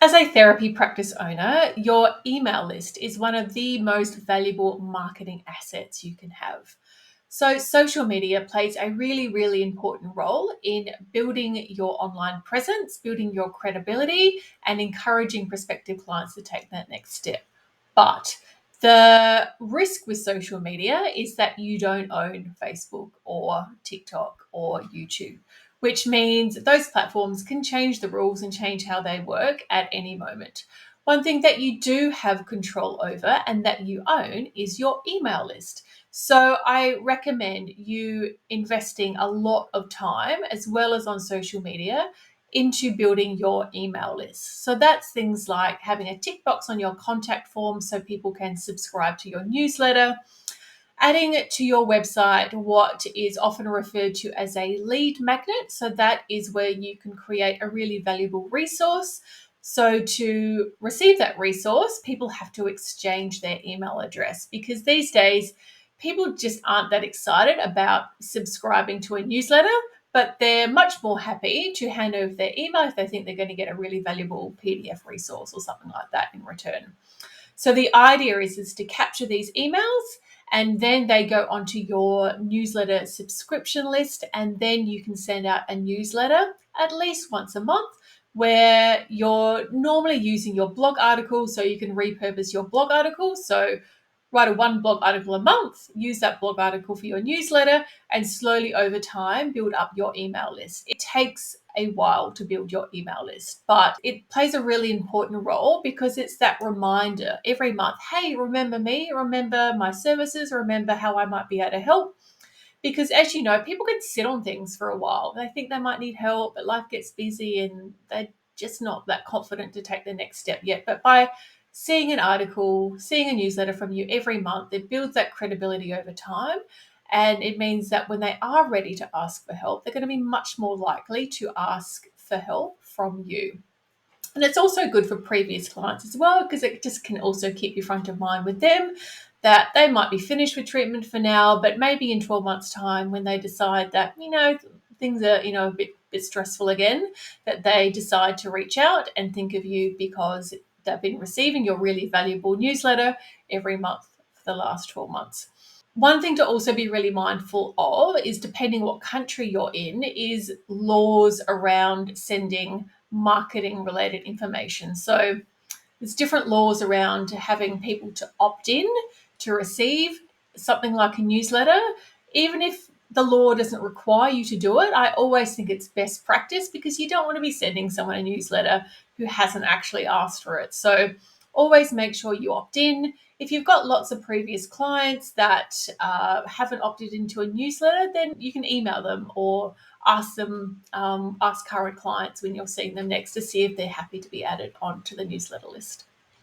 As a therapy practice owner, your email list is one of the most valuable marketing assets you can have. So, social media plays a really, really important role in building your online presence, building your credibility, and encouraging prospective clients to take that next step. But the risk with social media is that you don't own Facebook or TikTok or YouTube, which means those platforms can change the rules and change how they work at any moment. One thing that you do have control over and that you own is your email list. So I recommend you investing a lot of time, as well as on social media, into building your email list. So that's things like having a tick box on your contact form so people can subscribe to your newsletter, adding to your website what is often referred to as a lead magnet. So that is where you can create a really valuable resource. So to receive that resource, people have to exchange their email address, because these days people just aren't that excited about subscribing to a newsletter, but they're much more happy to hand over their email if they think they're going to get a really valuable PDF resource or something like that in return. So the idea is to capture these emails, and then they go onto your newsletter subscription list, and then you can send out a newsletter at least once a month where you're normally using your blog article, so you can repurpose your blog article. So write a one blog article a month, use that blog article for your newsletter, and slowly over time build up your email list. It takes a while to build your email list, but it plays a really important role because it's that reminder every month. Hey, remember me, remember my services, remember how I might be able to help. Because as you know, people can sit on things for a while. They think they might need help, but life gets busy and they're just not that confident to take the next step yet. But by seeing an article, seeing a newsletter from you every month, it builds that credibility over time. And it means that when they are ready to ask for help, they're going to be much more likely to ask for help from you. And it's also good for previous clients as well, because it just can also keep you front of mind with them, that they might be finished with treatment for now, but maybe in 12 months' time, when they decide that, things are, a bit stressful again, that they decide to reach out and think of you because they've been receiving your really valuable newsletter every month for the last 12 months. One thing to also be really mindful of is, depending what country you're in, is laws around sending marketing related information. So there's different laws around having people to opt in to receive something like a newsletter. Even if the law doesn't require you to do it, I always think it's best practice, because you don't want to be sending someone a newsletter who hasn't actually asked for it. So always make sure you opt in. If you've got lots of previous clients that haven't opted into a newsletter, then you can email them or ask current clients when you're seeing them next to see if they're happy to be added onto the newsletter list.